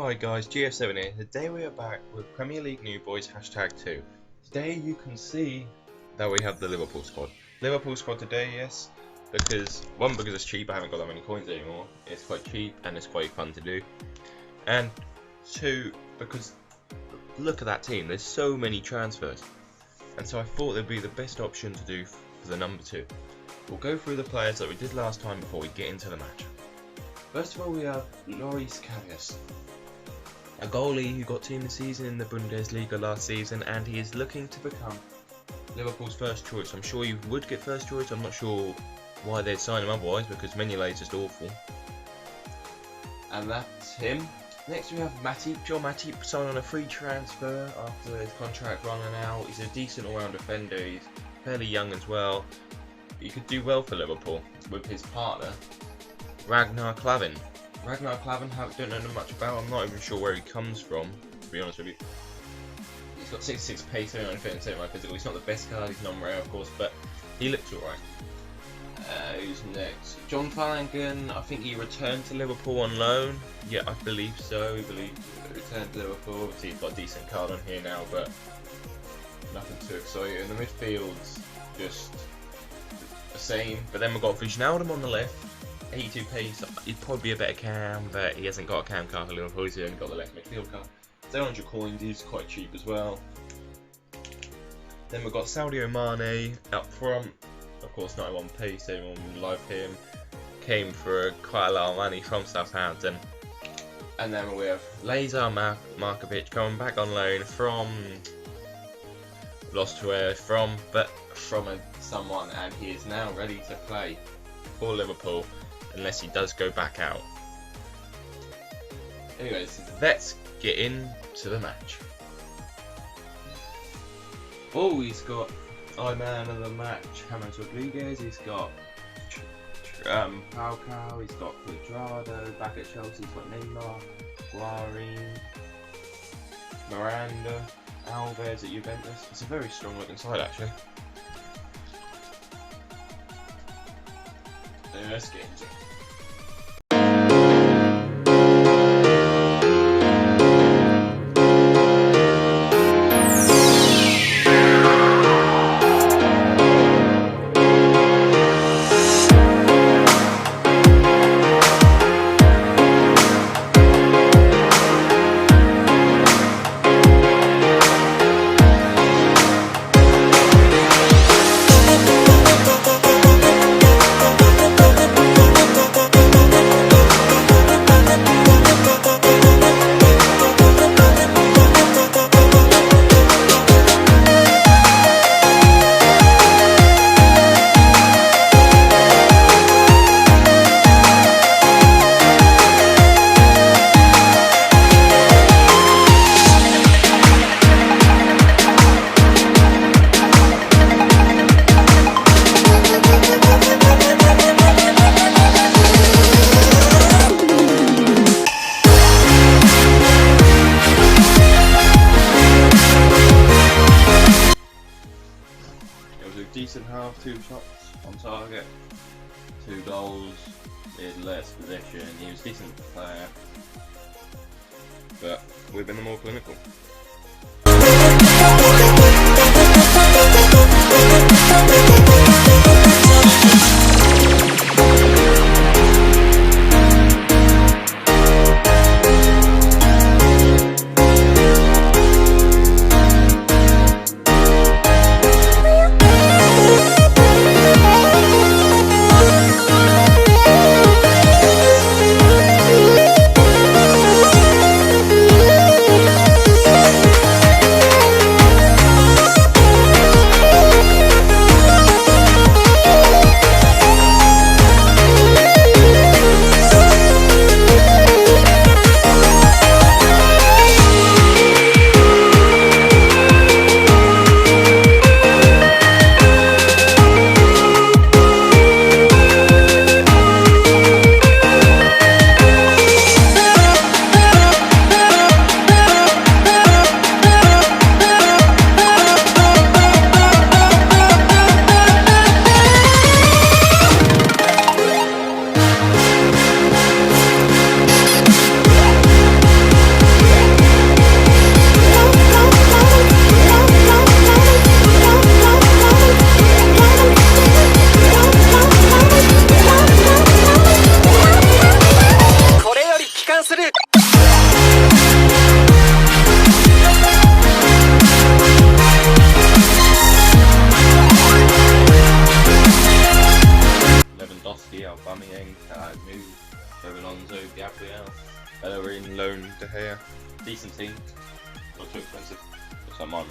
Alright guys, GF7 here. Today we are back with Premier League New Boys #2. Today you can see that we have the Liverpool squad. Liverpool squad today, yes, because it's cheap, I haven't got that many coins anymore. It's quite cheap and it's quite fun to do. And two, because look at that team, there's so many transfers. And so I thought it'd be the best option to do for the number 2. We'll go through the players that we did last time before we get into the match. First of all, we have Loris Karius, a goalie who got team of the season in the Bundesliga last season, and he is looking to become Liverpool's first choice. I'm sure he would get first choice. I'm not sure why they'd sign him otherwise, because Mignolet is just awful. And that's him. Next we have Matip. John Matip signed on a free transfer after his contract running out. He's a decent all-round defender. He's fairly young as well. He could do well for Liverpool with his partner, Ragnar Klavan. Ragnar Klavan, don't know much about. I'm not even sure where he comes from, to be honest with you. He's got 66 pace, 79 fit, and 79 physical. He's not the best card, he's non-rare of course, but he looks alright. Who's next? John Flanagan, I think he returned to Liverpool on loan. Yeah, I believe so. He returned to Liverpool. Obviously he's got a decent card on here now, but nothing too exciting. In the midfield's just the same. But then we've got Wijnaldum on the left. 82 pace, he'd probably be a better cam, but he hasn't got a cam card for Liverpool, he's only got the left midfield card. 700 coins, he's quite cheap as well. Then we've got Sadio Mane up front, of course 91 pace, everyone like him. Came for quite a lot of money from Southampton. And then we have Lazar Markovic coming back on loan from lost to where from someone, and he is now ready to play for Liverpool. Unless he does go back out. Anyways, let's get into the match. Oh, he's got man of the match, James Rodriguez. He's got Falcao. He's got Cuadrado. Back at Chelsea, he's got Neymar, Guarín, Miranda, Alves at Juventus. It's a very strong looking side actually. Let's get into it. Decent half, 2 shots on target, 2 goals, he had less possession, he was a decent player, but we've been the more clinical. in loan De Gea. Decent team, not too expensive. Looks like mine.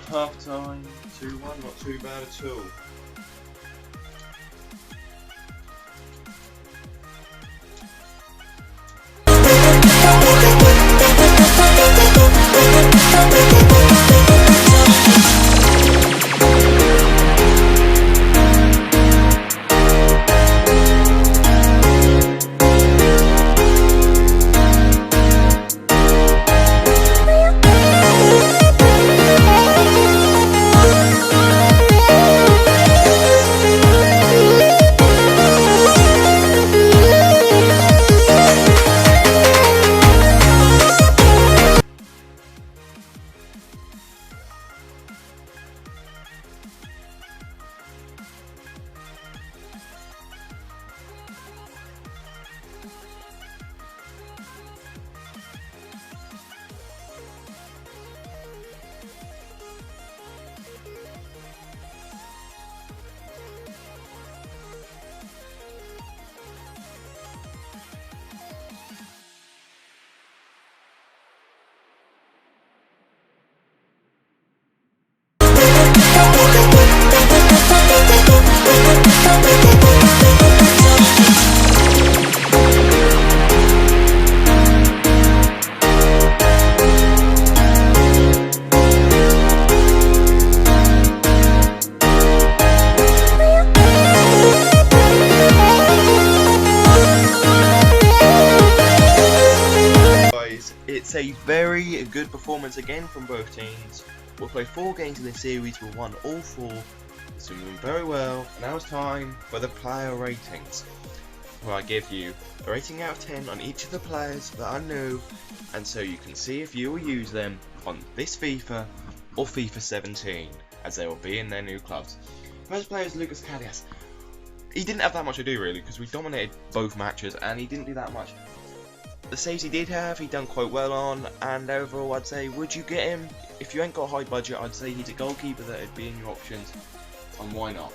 Half-time, 2-1, not too bad at all. It's a very good performance again from both teams. We'll play 4 games in this series, we've won all 4. It's been doing very well. And now it's time for the player ratings, where I give you a rating out of 10 on each of the players that I know, and so you can see if you will use them on this FIFA or FIFA 17, as they will be in their new clubs. First player is Lucas Cadias. He didn't have that much to do really, because we dominated both matches and he didn't do that much. The saves he did have, he done quite well on, and overall I'd say, would you get him? If you ain't got a high budget, I'd say he's a goalkeeper that would be in your options, and why not?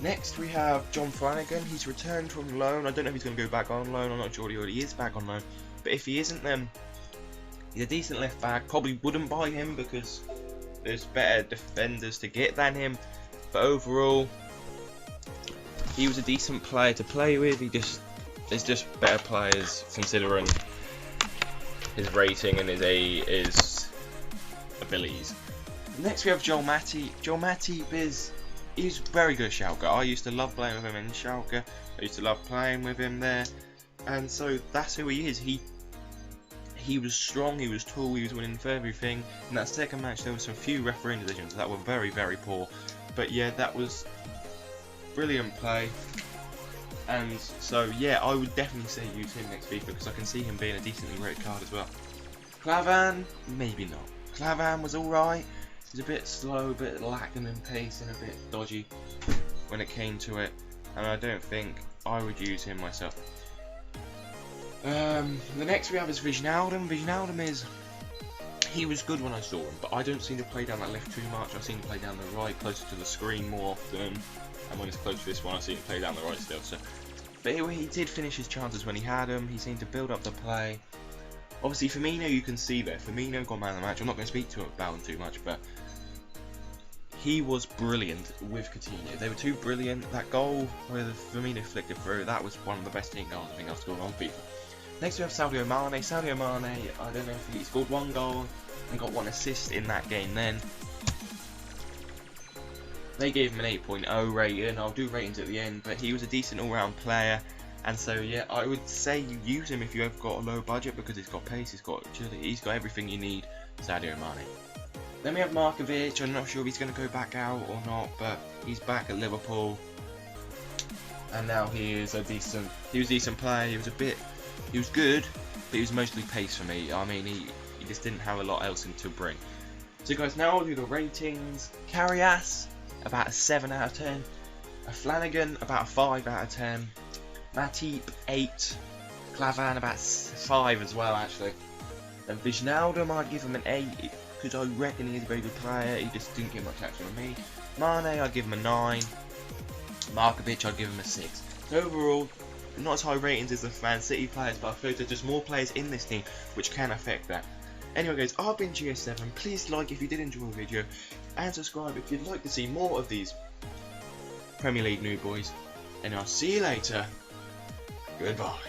Next we have John Flanagan. He's returned from loan. I don't know if he's going to go back on loan. I'm not sure he already is back on loan, but if he isn't, then he's a decent left back. Probably wouldn't buy him because there's better defenders to get than him, but overall he was a decent player to play with. There's just better players considering his rating and his abilities. Next we have Joel Matip. Joel Matip he's very good at Schalke. I used to love playing with him in Schalke. I used to love playing with him there, and so that's who he is. He was strong, he was tall, he was winning for everything. In that second match there were some few refereeing decisions that were very, very poor. But yeah, that was brilliant play. And so yeah, I would definitely say use him next FIFA because I can see him being a decently rated card as well. Klavan, maybe not. Klavan was alright. He was a bit slow, a bit lacking in pace and a bit dodgy when it came to it. And I don't think I would use him myself. The next we have is Wijnaldum. Wijnaldum he was good when I saw him, but I don't seem to play down that left too much. I seem to play down the right, closer to the screen more often. And when it's close to this one, I seem to play down the right still. So, but he did finish his chances when he had them. He seemed to build up the play. Obviously, Firmino, you can see there. Firmino got man of the match. I'm not going to speak about him too much, but he was brilliant with Coutinho. They were too brilliant. That goal where Firmino flicked it through, that was one of the best team goals I think I've scored on FIFA. Next we have Sadio Mane. Sadio Mane, I don't know if he scored one goal and got one assist in that game then. They gave him an 8.0 rating. I'll do ratings at the end, but he was a decent all-round player. And so yeah, I would say you use him if you have got a low budget because he's got pace, he's got agility, he's got everything you need, Sadio Mane. Then we have Markovic. I'm not sure if he's going to go back out or not, but he's back at Liverpool. And now he was a decent player. He was good, but he was mostly pace for me. I mean, he just didn't have a lot else to bring. So guys, now I'll do the ratings. Karius, about a 7 out of 10. A Flanagan, about a 5 out of 10. Matip, 8. Klavan, about 5 as well, actually. And Wijnaldum, I'd give him an 8, because I reckon he's a very good player. He just didn't get much action on me. Mane, I'd give him a 9. Markovic, I'd give him a 6. So overall, not as high ratings as the Man City players, but I feel there's just more players in this team which can affect that. Anyway guys, I've been GS7. Please like if you did enjoy the video, and subscribe if you'd like to see more of these Premier League new boys. And I'll see you later. Goodbye.